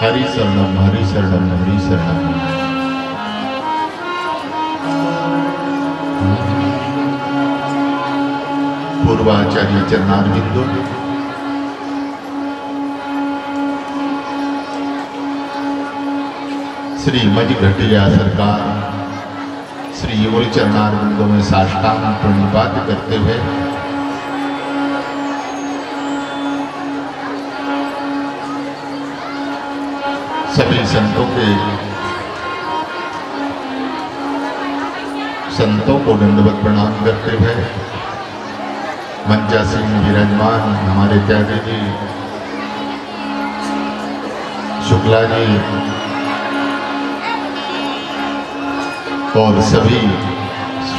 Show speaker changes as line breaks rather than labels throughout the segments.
हरि शरणम हरि शरणम हरि शरणम। पूर्वाचार्य चरणारविंदो, श्री मजघटिया सरकार श्री युगल चरणारविंदों में साष्टांग प्रणिपात करते हुए सभी संतों को दंडवत प्रणाम करते हुए मंचासीन विराजमान हमारे त्यागी जी शुक्ला जी और सभी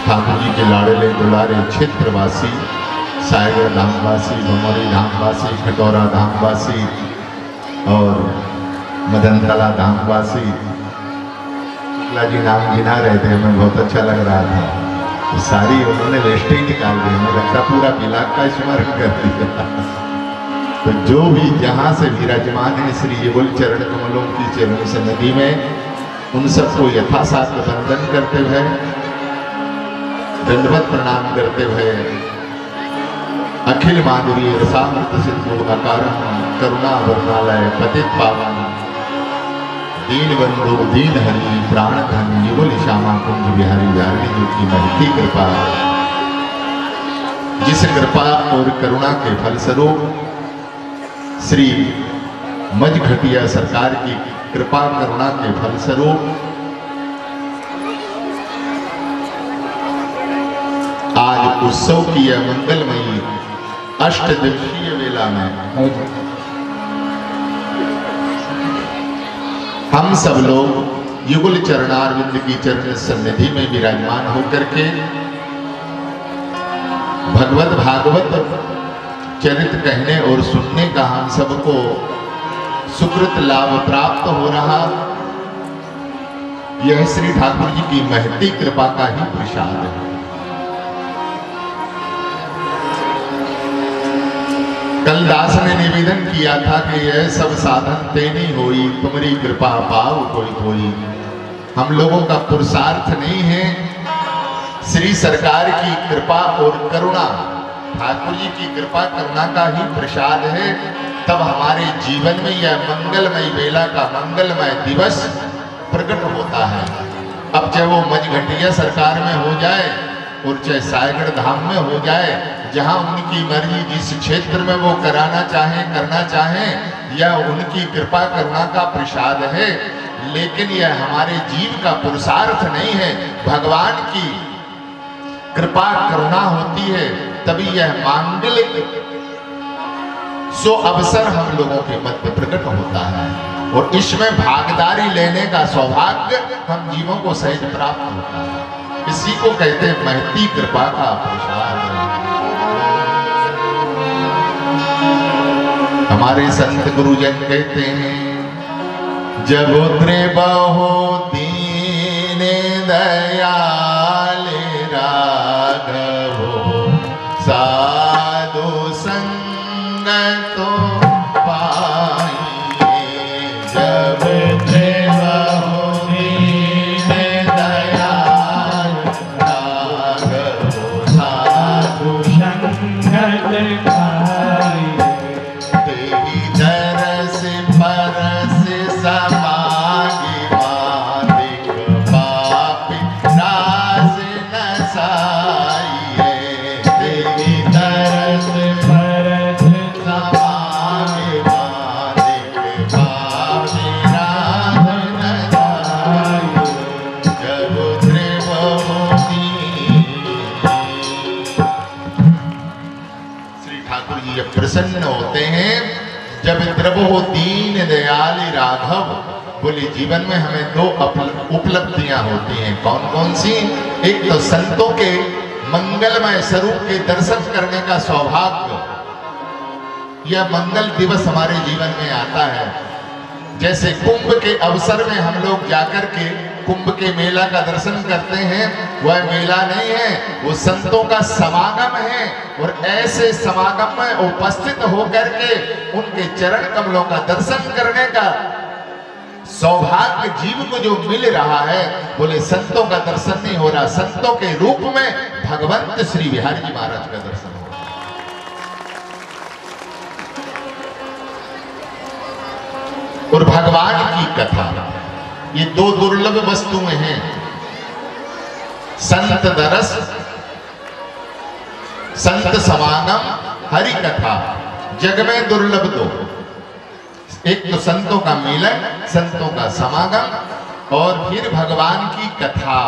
ठाकुर जी के लाड़ले दुलारे क्षेत्रवासी, सागर धामवासी, भमोरी धामवासी, खटौरा धामवासी और मदनतला धामवासी। शुक्ला जी नाम गिना रहे थे, हमें बहुत अच्छा लग रहा था। तो सारी उन्होंने लिस्ट ही निकाल दी, हमें लगता पूरा बिलाक का स्मरण कर दिया। तो जो भी जहाँ से विराजमान है श्री युगल चरण कमलों की चरण से नदी में, उन सबको यथासाध्य वंदन करते हुए दंडवत प्रणाम करते हुए अखिल माधुरी रसामृत सिंधु अकारम करुणा वर्णालय पतित पावन दीन बंधु दीन हरि प्राण धन युगल श्यामा कुंज बिहारी जारणी जी की महती कृपा, जिस कृपा और करुणा के फलस्वरूप श्री मजघटिया सरकार की कृपा करुणा के फलस्वरूप आज उत्सव की यह मंगलमयी अष्टदिवसीय वेला में हम सब लोग युगल चरणारविंद की चरण सन्निधि में विराजमान होकर के भगवत भागवत चरित कहने और सुनने का हम सबको सुकृत लाभ प्राप्त हो रहा, यह श्री ठाकुर जी की महती कृपा का ही प्रसाद है। कल दास ने निवेदन किया था कि यह सब साधन तेनी होई, तुम्हारी कृपा पाव कोई कोई। हम लोगों का पुरुषार्थ नहीं है, श्री सरकार की कृपा और करुणा, ठाकुर जी की कृपा करुणा का ही प्रसाद है। तब हमारे जीवन में यह मंगलमय वेला का मंगलमय दिवस प्रकट होता है। अब चाहे वो मजघटिया सरकार में हो जाए और चाहे सागर धाम में हो जाए, जहां उनकी मर्जी, जिस क्षेत्र में वो कराना चाहे करना चाहे, यह उनकी कृपा करुणा का प्रसाद है। लेकिन यह हमारे जीव का पुरुषार्थ नहीं है, भगवान की कृपा करुणा होती है, तभी यह मांगलिक सो अवसर हम लोगों के मध्य प्रकट होता है और इसमें भागीदारी लेने का सौभाग्य हम जीवों को सहज प्राप्त होता है। इसी को कहते हैं महती कृपा का प्रसाद। हमारे संत गुरुजन कहते हैं, जब उतरे बहु दीन दयाल राघव साधु संग तो पाइए। जब उतरे बहु दीन दयाल राघव साधु संग पाइए। तेरी तरस परस समागी मादिक पापी रास नसाइए। तेरी तरस परस समागी मादिक पापी रास नसाइए। जब उतरे बहु श्री ठाकुर जी जब प्रसन्न होते हैं, जब द्रवो दीन दयाल राघव, बोले जीवन में हमें दो उपलब्धियां होती हैं। कौन कौन सी? एक तो संतों के मंगलमय स्वरूप के दर्शन करने का सौभाग्य, यह मंगल दिवस हमारे जीवन में आता है। जैसे कुंभ के अवसर में हम लोग जाकर के कुंभ के मेला का दर्शन करते हैं, वह मेला नहीं है, वो संतों का समागम है। और ऐसे समागम में उपस्थित होकर के उनके चरण कमलों का दर्शन करने का सौभाग्य जीव को जो मिल रहा है, बोले संतों का दर्शन नहीं हो रहा, संतों के रूप में भगवंत श्री बिहारी जी महाराज का दर्शन हो रहा। और भगवान की कथा, ये दो दुर्लभ वस्तुएं हैं, संत दरस, संत समागम, हरि कथा, जग में दुर्लभ दो। एक तो संतों का मिलन, संतों का समागम, और फिर भगवान की कथा।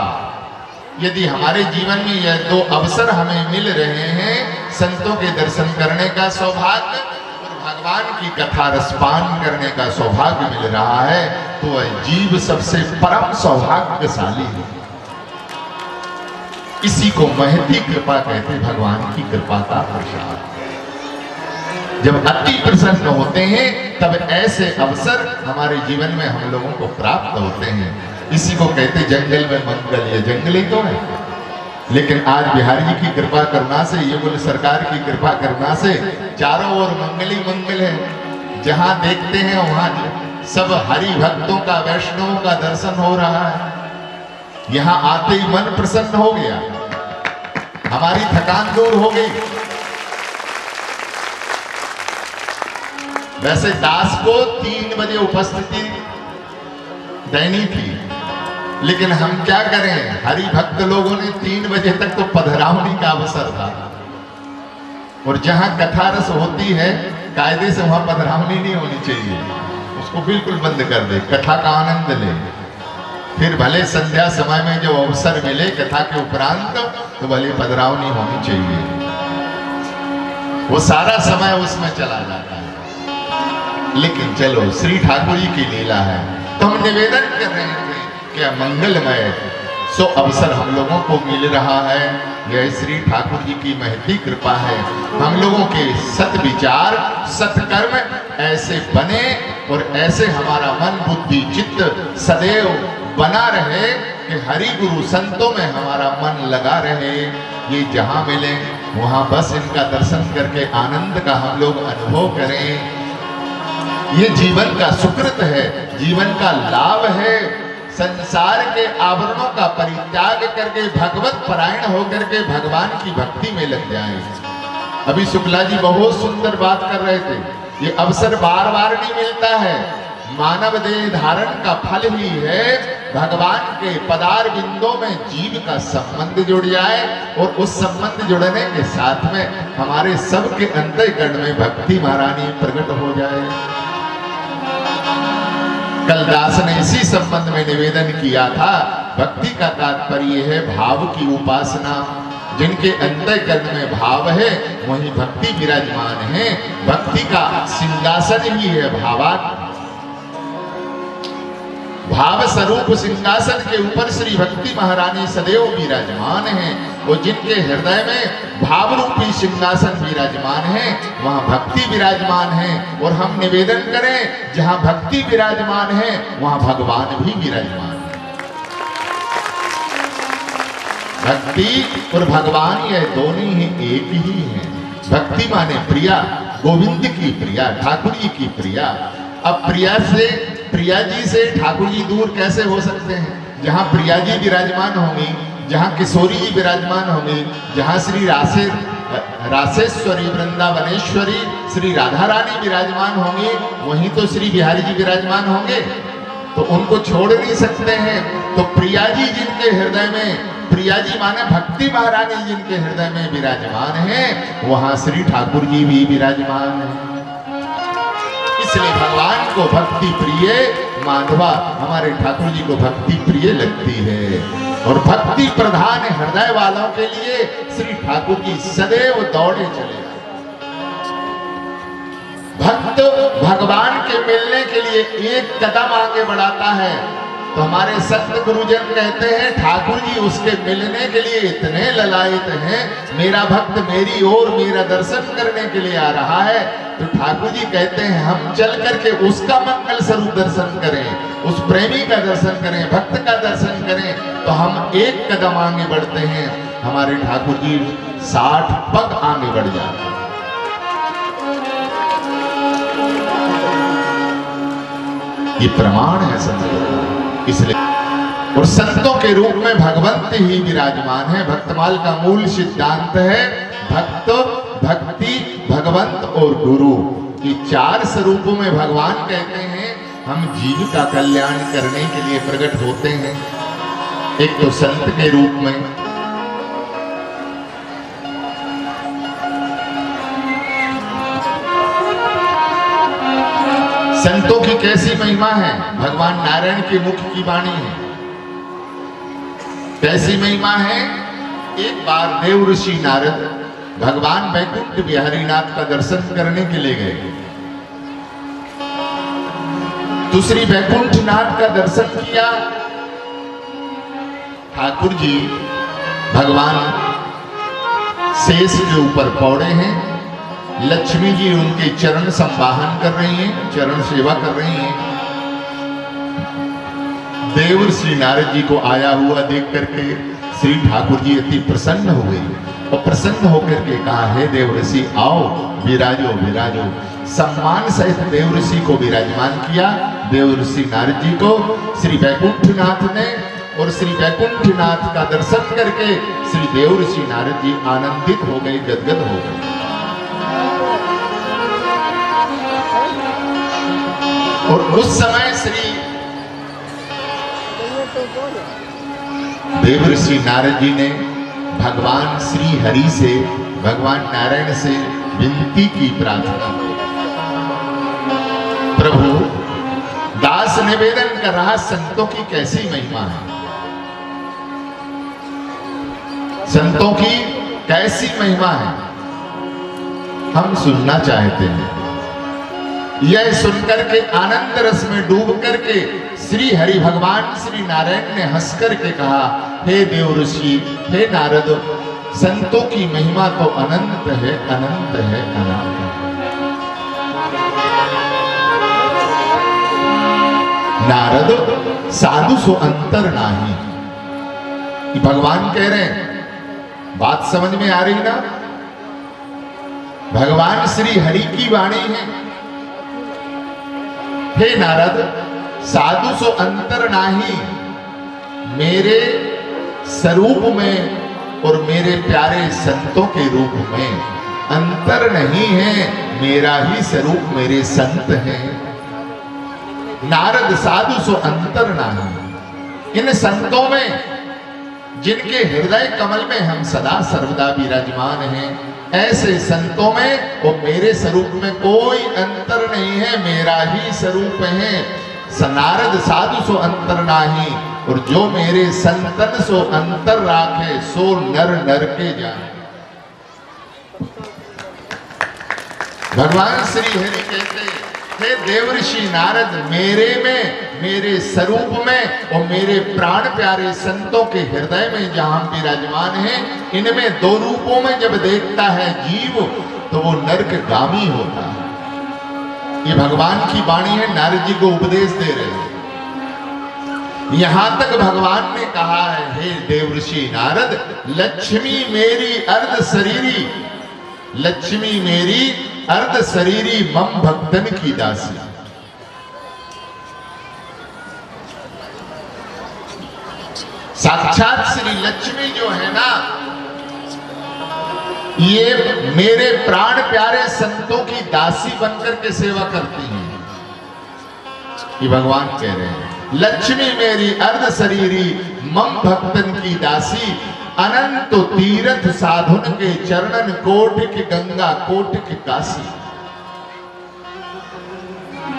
यदि हमारे जीवन में यह दो अवसर हमें मिल रहे हैं, संतों के दर्शन करने का सौभाग्य और भगवान की कथा रसपान करने का सौभाग्य मिल रहा है, तो वह जीव सबसे परम सौभाग्यशाली है। इसी को महती कृपा कहते, भगवान की कृपा का प्रसाद। जब अति प्रसन्न होते हैं तब ऐसे अवसर हमारे जीवन में हम लोगों को प्राप्त होते हैं। इसी को कहते जंगल में मंगल, ये जंगल ही तो है। लेकिन आज बिहारी जी की कृपा करना से, ये बोले सरकार की कृपा करना से चारों ओर मंगल ही मंगल है। जहां देखते हैं वहां सब हरि भक्तों का, वैष्णवों का दर्शन हो रहा है। यहां आते ही मन प्रसन्न हो गया, हमारी थकान दूर हो गई। वैसे दास को 3 बजे उपस्थिति देनी थी, लेकिन हम क्या करें, हरि भक्त लोगों ने 3 बजे तक तो पधरावनी का अवसर था। और जहां कथा रस होती है, कायदे से वहां पधरावनी नहीं होनी चाहिए, उसको बिल्कुल बंद कर दे, कथा का आनंद ले। फिर भले संध्या समय में जो अवसर मिले कथा के उपरांत, तो भले पधरावनी होनी चाहिए, वो सारा समय उसमें चला जाता है। लेकिन चलो, श्री ठाकुर जी की लीला है, तो हम निवेदन कर रहे थे कि मंगलमय सो अवसर हम लोगों को मिल रहा है। यह श्री ठाकुर जी की महती कृपा है। हम लोगों के सत विचार, सत्कर्म ऐसे बने और ऐसे हमारा मन, बुद्धि, चित्त सदैव बना रहे कि हरि गुरु संतों में हमारा मन लगा रहे। ये जहां मिले वहां बस इनका दर्शन करके आनंद का हम लोग अनुभव करें। ये जीवन का सुकृत है, जीवन का लाभ है। संसार के आवरणों का परित्याग करके भगवत परायण होकर के भगवान की भक्ति में लग जाएं। अभी शुक्ला जी बहुत सुंदर बात कर रहे थे, ये अवसर बार बार नहीं मिलता है। मानव देह धारण का फल ही है भगवान के पदार बिंदों में जीव का संबंध जुड़ जाए, और उस संबंध जुड़ने के साथ में हमारे सबके अंतःकरण में भक्ति महारानी प्रकट हो जाए। कल दास ने इसी संबंध में निवेदन किया था, भक्ति का तात्पर्य है भाव की उपासना। जिनके अंतःकरण में भाव है वही भक्ति विराजमान है। भक्ति का सिंहासन ही है भावात्मा। भाव स्वरूप सिंहासन के ऊपर श्री भक्ति महारानी सदैव विराजमान है। और जिनके हृदय में भाव रूपी सिंहासन विराजमान है, वहां भक्ति विराजमान है। और हम निवेदन करें, जहां भक्ति विराजमान है वहां भगवान भी विराजमान है। भक्ति और भगवान यह दोनों ही एक ही हैं। भक्ति माने प्रिया, गोविंद की प्रिया, ठाकुर जी की प्रिया। अब प्रिया जी से ठाकुर जी दूर कैसे हो सकते हैं? जहाँ प्रिया जी विराजमान होंगी, जहाँ किशोरी जी विराजमान होंगी, जहाँ श्री रासेश्वरी, वृंदावनेश्वरी, श्री राधा रानी विराजमान होंगी, वहीं तो श्री बिहारी जी विराजमान होंगे। तो उनको छोड़ नहीं सकते हैं। तो प्रिया जी जिनके हृदय में, प्रिया जी माने भक्ति महारानी जिनके हृदय में विराजमान है, वहां श्री ठाकुर जी भी विराजमान है। इसलिए भगवान को भक्ति प्रिय माधवा, हमारे ठाकुर जी को भक्ति प्रिय लगती है। और भक्ति प्रधान हृदय वालों के लिए श्री ठाकुर जी सदैव दौड़े चले। भक्त भगवान के मिलने के लिए एक कदम आगे बढ़ाता है। तो हमारे संत गुरुजन कहते हैं, ठाकुर जी उसके मिलने के लिए इतने ललायत हैं, मेरा भक्त मेरी ओर मेरा दर्शन करने के लिए आ रहा है। तो ठाकुर जी कहते हैं, हम चल करके उसका मंगल स्वरूप दर्शन करें, उस प्रेमी का दर्शन करें, भक्त का दर्शन करें। तो हम एक कदम आगे बढ़ते हैं, हमारे ठाकुर जी 60 पग आगे बढ़ जाते हैं। ये प्रमाण है संतों, इसलिए और संतों के रूप में भगवंत ही विराजमान है। भक्तमाल का मूल सिद्धांत है भक्त, भक्ति, भगवंत और गुरु। ये चार स्वरूपों में भगवान कहते हैं हम जीव का कल्याण करने के लिए प्रकट होते हैं। एक तो संत के रूप में, संतों की कैसी महिमा है, भगवान नारायण के मुख की वाणी है। कैसी महिमा है, एक बार देव ऋषि नारद भगवान वैकुंठ बिहारी नाथ का दर्शन करने के लिए गए। तो श्री वैकुंठ नाथ का दर्शन किया। ठाकुर जी भगवान शेष के ऊपर पौड़े हैं, लक्ष्मी जी उनके चरण संवाहन कर रही हैं, चरण सेवा कर रही हैं। देव श्री नारद जी को आया हुआ देख करके श्री ठाकुर जी अति प्रसन्न हुए और प्रसन्न होकर के कहा, हे देव ऋषि आओ विराजो विराजो। सम्मान सहित देव ऋषि को विराजमान किया। देव ऋषि नारद जी को श्री वैकुंठनाथ ने, और श्री वैकुंठनाथ का दर्शन करके श्री देव ऋषि नारद जी आनंदित हो गए, गदगद हो गए। और उस समय श्री देव ऋषि नारद जी ने भगवान श्री हरि से, भगवान नारायण से विनती की, प्रार्थना, प्रभु दास निवेदन कर रहा संतों की कैसी महिमा है, संतों की कैसी महिमा है, हम सुनना चाहते हैं। यह सुनकर के आनंद रस में डूब करके श्री हरि भगवान श्री नारायण ने हंस करके कहा, हे देव ऋषि, हे नारद, संतों की महिमा तो अनंत है, अनंत है, अनंत है। नारद साधु सो अंतर नाही। भगवान कह रहे हैं, बात समझ में आ रही ना? भगवान श्री हरि की वाणी है। हे नारद, साधु सो अंतर नाही, मेरे स्वरूप में और मेरे प्यारे संतों के रूप में अंतर नहीं है, मेरा ही स्वरूप मेरे संत हैं। नारद साधु सो अंतर नाही, इन संतों में जिनके हृदय कमल में हम सदा सर्वदा विराजमान हैं, ऐसे संतों में और मेरे स्वरूप में कोई अंतर नहीं है, मेरा ही स्वरूप है। नारद साधु सो अंतर नाही, और जो मेरे संतन सो अंतर राखे, सो नर नर के जाने। भगवान श्री हरि कहते, हे देव ऋषि नारद, मेरे में, मेरे स्वरूप में और मेरे प्राण प्यारे संतों के हृदय में जहां विराजमान है, इनमें दो रूपों में जब देखता है जीव, तो वो नरकगामी होता है। ये भगवान की वाणी है, नारद जी को उपदेश दे रहे हैं। यहां तक भगवान ने कहा है, हे देव ऋषि नारद, लक्ष्मी मेरी अर्ध शरीरी, लक्ष्मी मेरी अर्ध शरीरी मम भक्तन की दासी। साक्षात श्री लक्ष्मी जो है ना, ये मेरे प्राण प्यारे संतों की दासी बनकर के सेवा करती हैं। ये भगवान कह रहे हैं, लक्ष्मी मेरी अर्ध शरीरी मम भक्तन की दासी, अनंत तीर्थ साधुन के चरणन, कोटिक गंगा कोटिक काशी।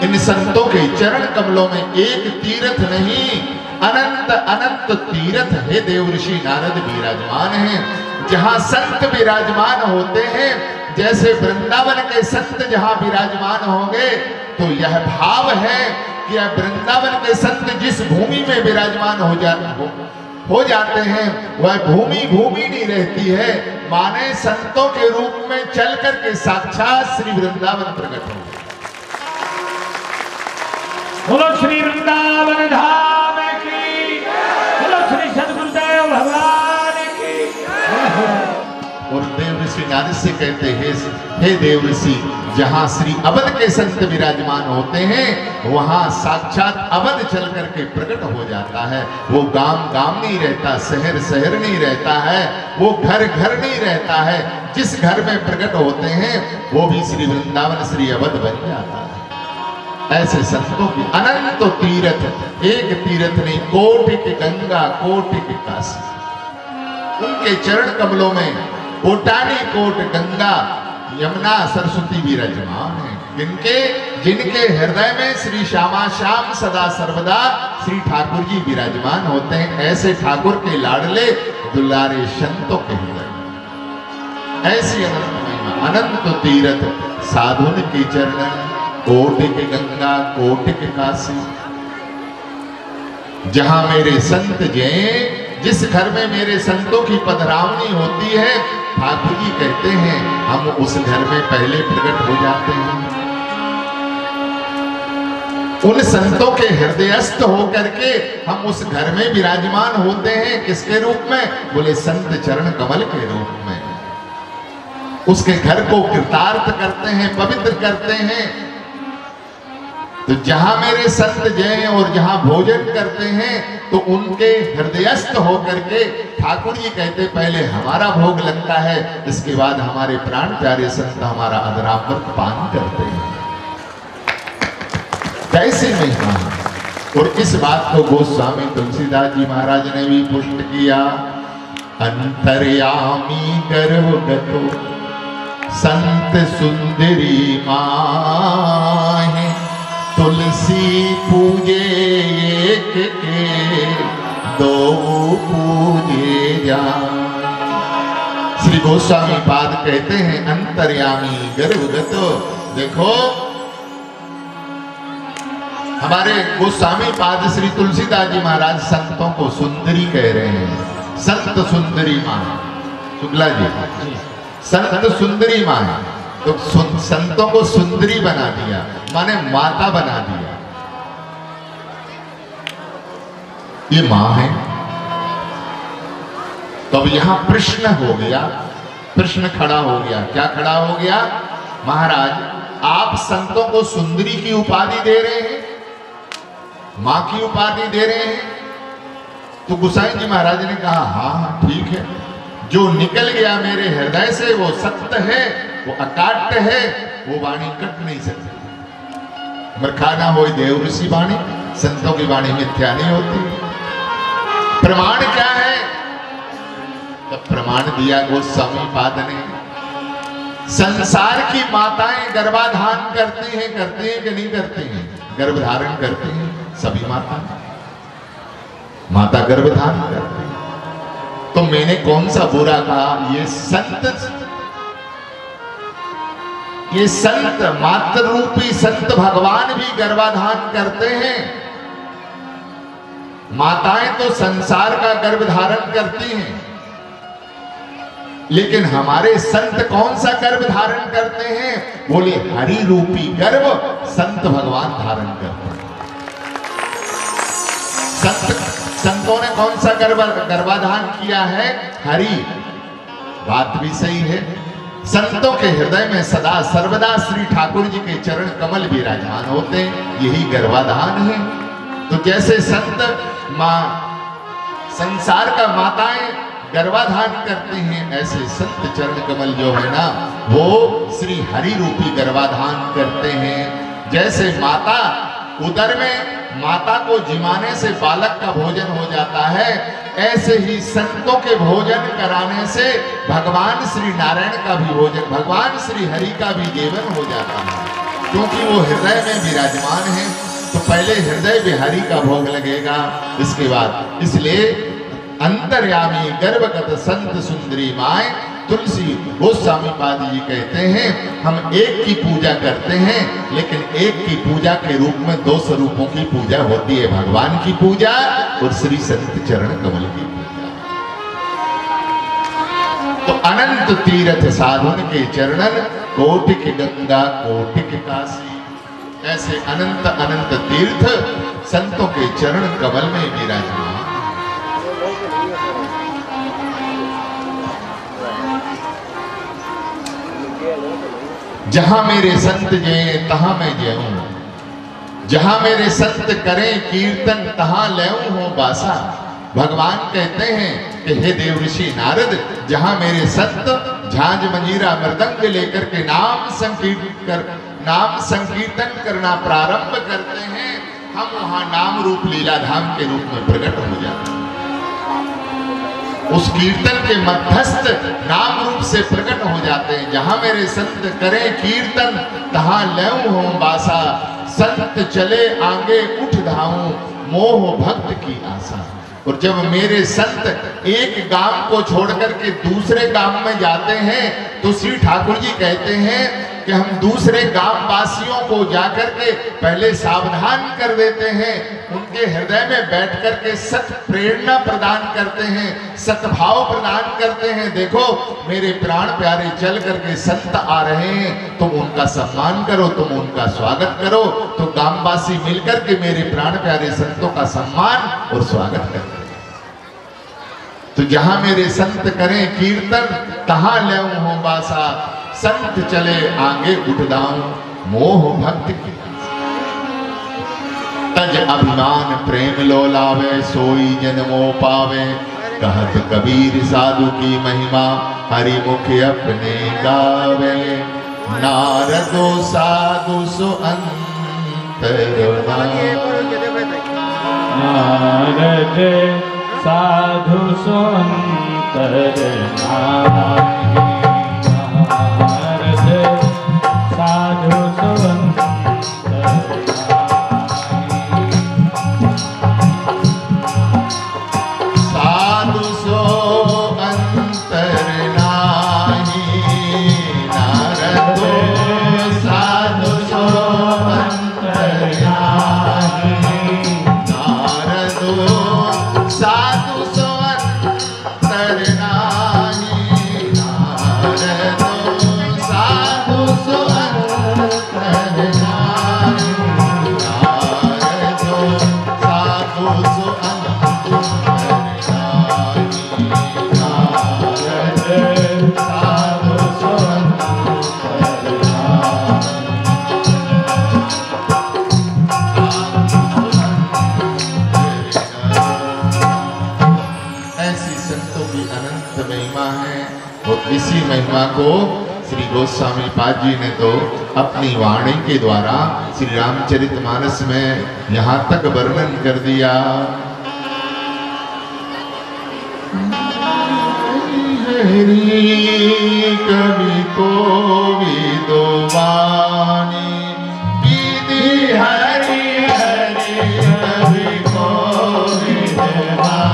इन संतों के चरण कमलों में एक तीर्थ नहीं, अनंत अनंत तीर्थ है देव ऋषि नारद विराजमान हैं। जहां संत विराजमान होते हैं, जैसे वृंदावन के संत जहां विराजमान होंगे, तो यह भाव है कि वृंदावन के संत जिस भूमि में विराजमान हो जाते हैं, वह भूमि भूमि नहीं रहती है, माने संतों के रूप में चल करके साक्षात श्री वृंदावन प्रकट हो।
बोलो श्री वृंदावन धाम की, बोलो श्री सद्गुरुदेव भगवान की।
और देव ऋषि नारद से कहते हैं, हे देव ऋषि, जहां श्री अवध के संत विराजमान होते हैं वहां साक्षात अवध चल करके प्रकट हो जाता है। वो गांव गांव नहीं रहता, शहर शहर नहीं रहता है, वो घर घर नहीं रहता है। जिस घर में प्रकट होते हैं वो भी श्री वृंदावन श्री अवध बन जाता है। ऐसे संतों की अनंत तीर्थ, एक तीर्थ नहीं, कोटि गंगा कोटि काशी, उनके चरण कमलों में कोटानी कोट गंगा यमुना सरस्वती विराजमान है। जिनके हृदय में श्री श्यामा श्याम सदा सर्वदा श्री ठाकुर जी विराजमान होते हैं। ऐसे ठाकुर के लाडले दुलारे संतों के हृदय में ऐसी अनंत महिमा, अनंत तीर्थ, साधुन के चरण, कोटिक गंगा कोटिक काशी। जहां मेरे संत जय, जिस घर में मेरे संतों की पधरावनी होती है, ठाकुर जी कहते हैं हम उस घर में पहले प्रकट हो जाते हैं। उन संतों के हृदयस्थ होकर के हम उस घर में विराजमान होते हैं। किसके रूप में? बोले संत चरण कमल के रूप में। उसके घर को कृतार्थ करते हैं, पवित्र करते हैं। तो जहां मेरे संत जय और जहां भोजन करते हैं तो उनके हृदयस्थ होकर के ठाकुर जी कहते पहले हमारा भोग लगता है, इसके बाद हमारे प्राण प्यारे संत हमारा अदरामृत पान करते हैं। कैसी महिमा है। और इस बात को गोस्वामी तुलसीदास जी महाराज ने भी पुष्ट किया। अंतर्यामी गर्भगतो संत सुंदरी माहे, तुलसी पूजे एक के दो पूजे जा। श्री गोस्वामी पाद कहते हैं अंतर्यामी गर्भगतो। देखो हमारे गोस्वामी पाद श्री तुलसीदास जी महाराज संतों को सुंदरी कह रहे हैं। संत सुंदरी मां, शुक्ला जी संत सुंदरी मां है। तो संतों को सुंदरी बना दिया, माने माता बना दिया। ये मां है। तो अब यहां प्रश्न हो गया, प्रश्न खड़ा हो गया। क्या खड़ा हो गया? महाराज आप संतों को सुंदरी की उपाधि दे रहे हैं, मां की उपाधि दे रहे हैं। तो गोसाई जी महाराज ने कहा हाँ ठीक है, जो निकल गया मेरे हृदय से वो सत्य है, वो अकाट्य है, वो वाणी कट नहीं सकती। मरखाना हो देव ऋषि वाणी, संतों की वाणी मिथ्या नहीं होती। प्रमाण क्या है? तो प्रमाण दिया गोस्वामी पाद ने। संसार की माताएं गर्भाधान करती हैं कि नहीं करती हैं? गर्भधारण करती हैं सभी माता गर्भधारण करती हैं। तो मैंने कौन सा बुरा कहा? ये संत मात्र रूपी संत भगवान भी गर्भाधान करते हैं। माताएं तो संसार का गर्भधारण करती हैं, लेकिन हमारे संत कौन सा गर्भ धारण करते हैं? बोले हरि रूपी गर्भ संत भगवान धारण करते हैं। संतों ने कौन सा गर्भाधान किया है? हरि। बात भी सही है। संतों के हृदय में सदा सर्वदा श्री ठाकुर जी के चरण कमल विराजमान होते हैं, यही गर्भाधान है। तो जैसे संत मां संसार का माताएं गर्भाधान करते हैं, ऐसे संत चरण कमल जो है ना वो श्री हरि रूपी गर्भाधान करते हैं। जैसे माता उदर में माता को जिमाने से बालक का भोजन हो जाता है, ऐसे ही संतों के भोजन कराने से भगवान श्री नारायण का भी भोजन, भगवान श्री हरि का भी जीवन हो जाता है, क्योंकि वो हृदय में विराजमान है। तो पहले हृदय बिहारी का भोग लगेगा, इसके बाद। इसलिए अंतर्यामी गर्भगत संत सुंदरी माए तुलसी गोस्वामी पाद जी कहते हैं हम एक की पूजा करते हैं, लेकिन एक की पूजा के रूप में दो स्वरूपों की पूजा होती है, भगवान की पूजा और श्री संत चरण कमल की पूजा। तो अनंत तीर्थ साधन के चरणन, कोटिक गंगा कोटिक काशी, ऐसे अनंत अनंत तीर्थ संतों के चरण कमल में विराजमान। जहां मेरे संत जय तहां मैं जयूं, जहां मेरे संत करें कीर्तन तहां लेऊं हो बासा। भगवान कहते हैं कि हे देव ऋषि नारद, जहां मेरे संत झांझ मंजीरा मृदंग लेकर के नाम संकीर्तन करना प्रारंभ करते हैं, हम वहां नाम रूप लीला धाम के रूप में प्रकट हो जाते हैं। उस कीर्तन के मध्यस्थ नाम रूप से प्रकट हो जाते हैं। जहां मेरे संत करें कीर्तन तहां लेऊं हो बासा। संत चले आगे उठ धाऊं, मोह भक्त की आशा। और जब मेरे संत एक गांव को छोड़कर के दूसरे गांव में जाते हैं तो श्री ठाकुर जी कहते हैं कि हम दूसरे गांव वासियों को जाकर के पहले सावधान कर देते हैं, उनके हृदय में बैठ कर के सत प्रेरणा प्रदान करते हैं, सद्भाव प्रदान करते हैं। देखो मेरे प्राण प्यारे चल करके संत आ रहे हैं, तुम उनका सम्मान करो, तुम उनका स्वागत करो। तो गांववासी मिलकर के मेरे प्राण प्यारे संतों का सम्मान और स्वागत करते हैं। तो जहां मेरे संत करें कीर्तन तहां लेऊं हो बासा। संत चले आगे उठ दाऊं, मोह भक्त की तज अभिमान प्रेम लो लावे, सोई जन्मो पावे। कहत कबीर साधु की महिमा, हरि मुख अपने गावे। नारदो साधु सो अंतर
नारद साधु सो अंतर नारद साधु सो अंतर।
साधु सो अंतर नाही, नारदो साधु सो अंतर नाही। नारदो साधु सो अंतर नाही, नारदो साधु सो अंतर नाही। नारदो साधु सो इसी महिमा को श्री गोस्वामी पाद जी ने तो अपनी वाणी के द्वारा श्री रामचरितमानस में यहाँ तक वर्णन कर दिया। हरि कवि को विदो वाणी, विधि हरि हरि कवि को विदो वाणी।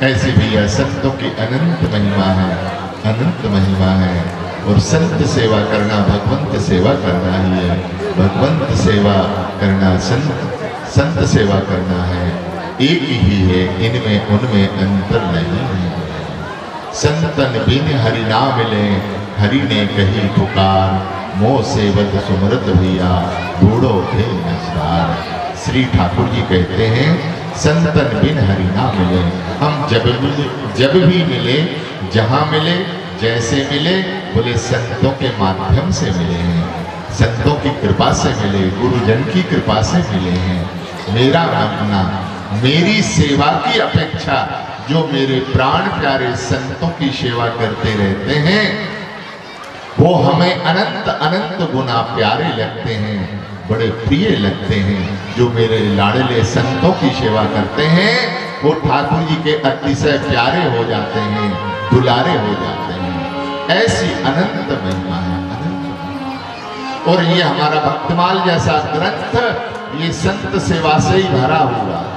ऐसे भी यह संतों की अनंत महिमा है, अनंत महिमा है। और संत सेवा करना भगवंत सेवा करना ही है, भगवंत सेवा करना संत सेवा करना है। एक ही है, इनमें उनमें अंतर नहीं है। संतन बिन हरि ना मिले, हरि ने कही पुकार। मोह सेवत सुमरत भैया, बूढ़ो थे नमस्कार। श्री ठाकुर जी कहते हैं संतन बिन हरि ना मिले। हम जब भी मिले, जहाँ मिले, जैसे मिले, बोले संतों के माध्यम से मिले हैं, संतों की कृपा से मिले, गुरुजन की कृपा से मिले हैं। मेरा अपना, मेरी सेवा की अपेक्षा जो मेरे प्राण प्यारे संतों की सेवा करते रहते हैं, वो हमें अनंत अनंत गुना प्यारे लगते हैं, बड़े प्रिय लगते हैं। जो मेरे लाडले संतों की सेवा करते हैं, वो ठाकुर जी के अतिशय प्यारे हो जाते हैं, दुलारे हो जाते हैं। ऐसी अनंत महिमा है, अनंत। और ये हमारा भक्तमाल जैसा ग्रंथ, ये संत सेवा से ही भरा हुआ है।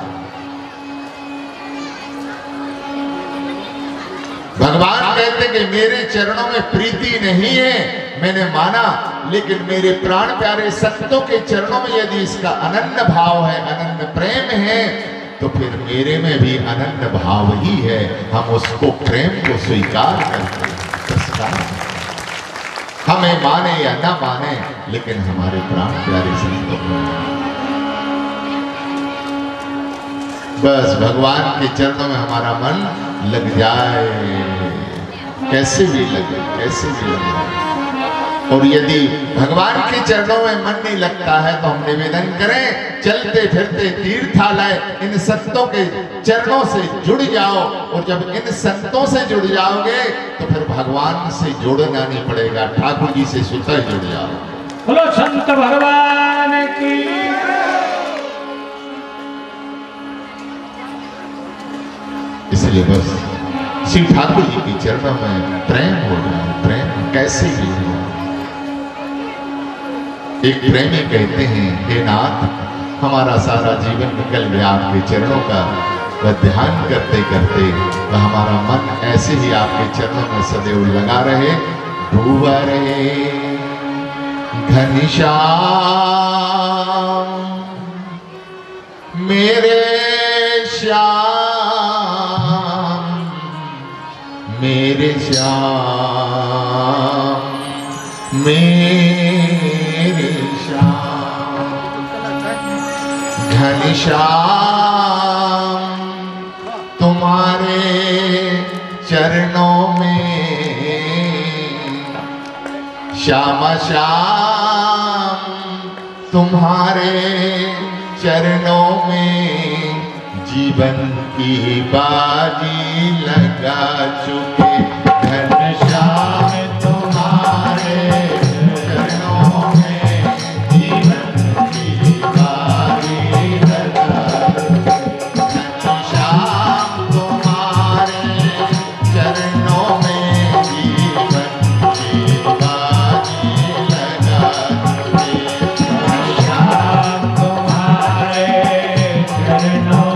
भगवान कहते कि मेरे चरणों में प्रीति नहीं है, मैंने माना, लेकिन मेरे प्राण प्यारे संतों के चरणों में यदि इसका अनन्य भाव है, अनन्य प्रेम है, तो फिर मेरे में भी अनन्य भाव ही है। हम उसको, प्रेम को स्वीकार करते हैं। हमें माने या ना माने, लेकिन हमारे प्राण प्यारे संतों को बस भगवान के चरणों में हमारा मन लग जाए, कैसे भी लगे, कैसे भी लगे। और यदि भगवान के चरणों में मन नहीं लगता है, तो हम निवेदन करें, चलते फिरते तीर्थालय इन संतों के चरणों से जुड़ जाओ। और जब इन संतों से जुड़ जाओगे, तो फिर भगवान से जुड़ना नहीं पड़ेगा, ठाकुर जी से स्वतः जुड़ जाओ।
बोलो संत भगवान की।
इसलिए बस श्री ठाकुर जी के चरणों में प्रेम हो जाए, प्रेम कैसे भी हो। एक प्रेमी कहते हैं, हे नाथ, हमारा सारा जीवन निकल गया आपके चरणों का, वह ध्यान करते करते वह हमारा मन ऐसे ही आपके चरणों में सदैव लगा रहे, डूबा रहे। घनश्याम मेरे श्याम, मेरे श्याम, मेरे श्याम। घनश्याम तुम्हारे चरणों में, श्याम श्याम तुम्हारे चरणों में, जीवन की बाजी लगा चुके। घनश्याम तुम्हारे चरणों में, जीवन की बाजी लगा चुके। घनश्याम तुम्हारे चरणों में, जीवन की बाजी लगा चुके। घनश्याम तुम्हारे चरणों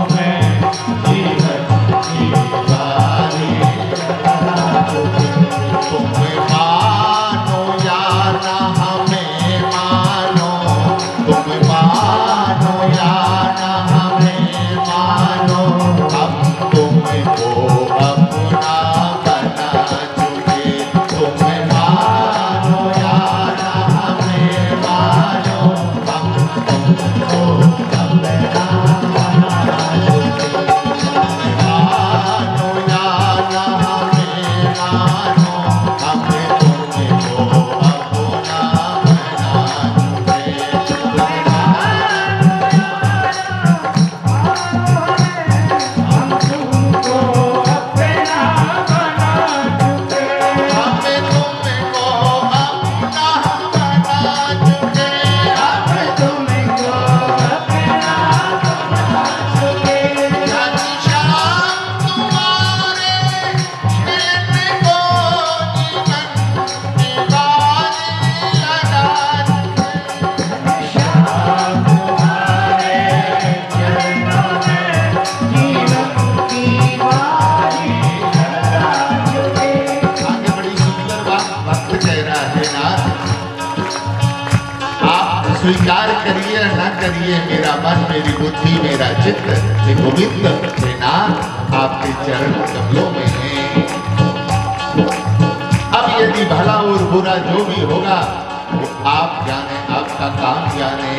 स्वीकार करिए न करिए, मेरा मन, मेरी बुद्धि, मेरा चित्त गोविंद हे नाथ आपके चरण कमलों में है। अब यदि भला और बुरा जो भी होगा वो आप जाने, आपका काम जाने,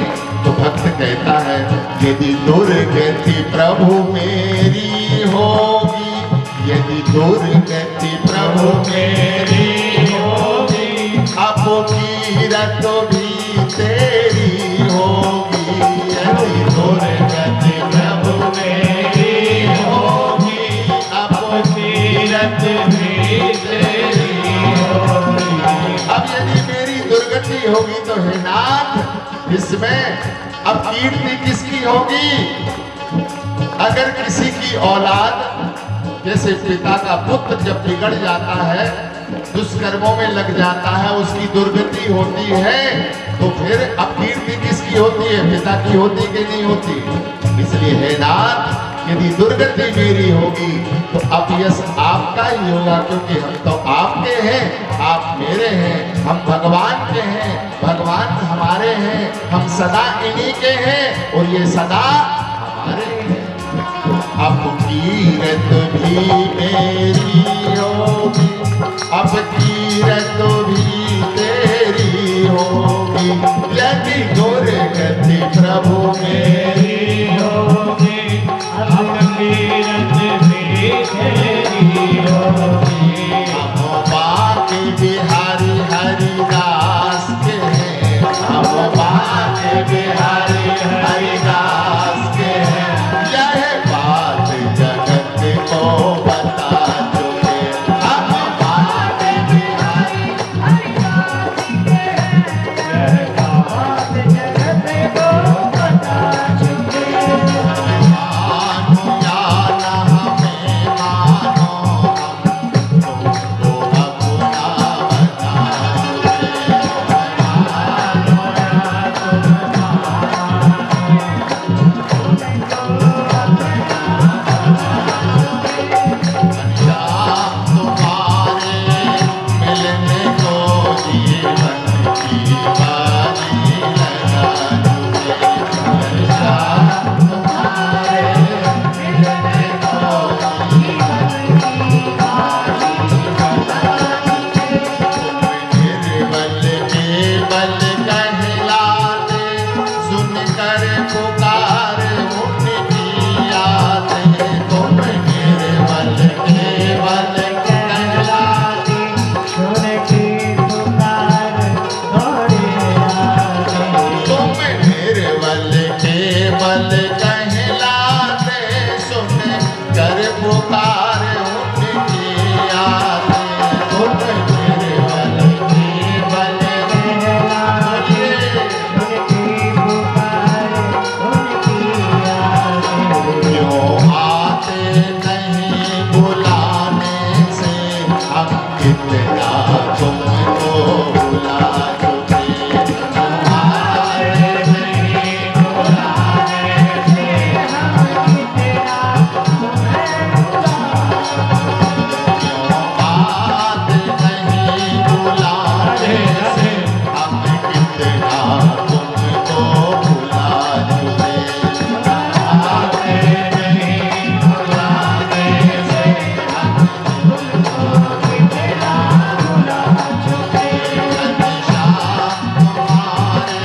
तो भक्त कहता है यदि दुर्गति प्रभु मेरी होगी, यदि दुर्गति प्रभु मेरी होगी, अब कीरत भी तेरी होगी। यदि दुर्गति प्रभु मेरी होगी, अब कीरत भी तेरी होगी। अब यदि मेरी दुर्गति होगी तो हे नाथ, इसमें अब कीर्ति किसकी होगी? अगर किसी की औलाद, जैसे पिता का पुत्र जब बिगड़ जाता है, दुष्कर्मों में लग जाता है, उसकी दुर्गति होती है, तो फिर अब कीर्ति किसकी होती है? पिता की होती कि नहीं होती? इसलिए हे नाथ, यदि दुर्गति मेरी होगी तो अब यश आपका ही होगा, क्योंकि हम तो आपके हैं, आप मेरे हैं, हम भगवान के हैं, भगवान हमारे हैं, हम सदा इन्हीं के हैं और ये सदा हमारे हैं। अब कीरत भी मेरी होगी, अब कीरत भी तेरी होगी। यदि दुर्गति प्रभु मेरी होगी, अब कीरत भी तेरी होगी। हम बाके बिहारी हरिदास के हैं, हम बाके बिहारी हरिदास के हैं। यह बात जगत को बता चुके, हम बाके बिहारी हरिदास के हैं। यह बात जगत को बता चुके। मानो या ना हमें मानो, हम तुमको अपना बता चुके। मानो या तुम घनश्याम तुम्हारे मिलने को जीवन की बाजी लगा चुके। घनश्याम तुम्हारे मिलने को जीवन की बाजी लगा चुके। तुम निर्बल केवल कहलाते, सुनकर पुकार उनकी आते। तुम निर्बल केवल कहलाते, सुनकर पुकार दौड़े आते। तुम निर्बल केवल कहलाते, सुनकर पुकार उनकी आते। तुम निर्बल केवल कहलाते, क्यों आते नहीं बुलाने से, हम कितना तुमको बुला चुके। आते नहीं बुलाने से, हम कितना तुम्हें क्यों आते नहीं बुलाने से, हम कितना तुमको बुला चुके। आते नहीं बुलाने से, हम कितना बुला चुके। घनश्याम तुम्हारे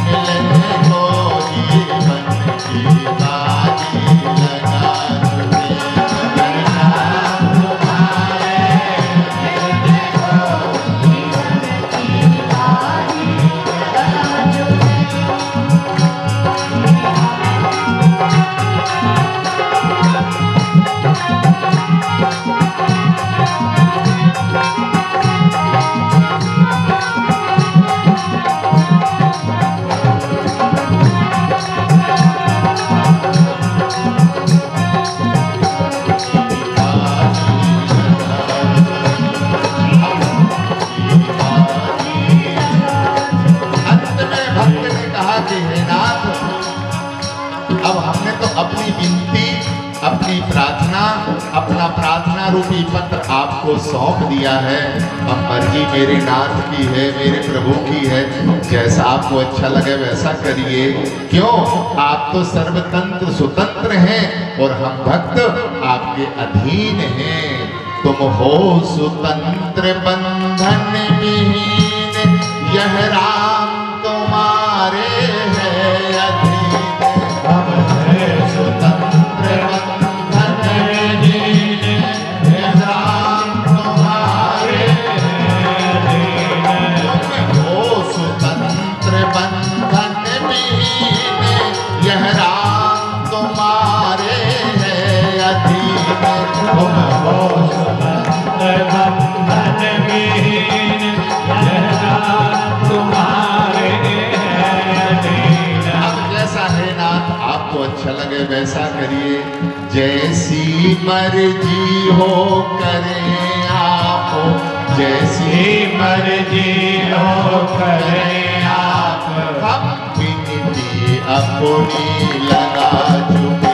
मिलने को जीवन की बाजी लगा चुके। घनश्याम तुम्हारे मिलने को जीवन की बाजी लगा चुके। अंत में भक्त ने कहा कि हे नाथ, अब हमने तो अपनी विनती, अपनी प्रार्थना, अपना प्रार्थना रूपी पत्र आपको सौंप दिया है। अब मर्जी मेरे नाथ की है, मेरे प्रभु की है, जैसा आपको अच्छा लगे वैसा करिए। क्यों? आप तो सर्वतंत्र स्वतंत्र हैं और हम भक्त आपके अधीन हैं। तुम हो स्वतंत्र बंधन विहीन, यह राम तुम्हारे है।
तुम हो सुबंध बंधन विहीन, यह दान तुम्हारे अधीन।
अब जैसा है नाथ आपको अच्छा लगे वैसा करिए, जैसी मर्जी हो करें आप, जैसी
मर्जी हो करें आप,
हम विनती अपनी लगा चुके।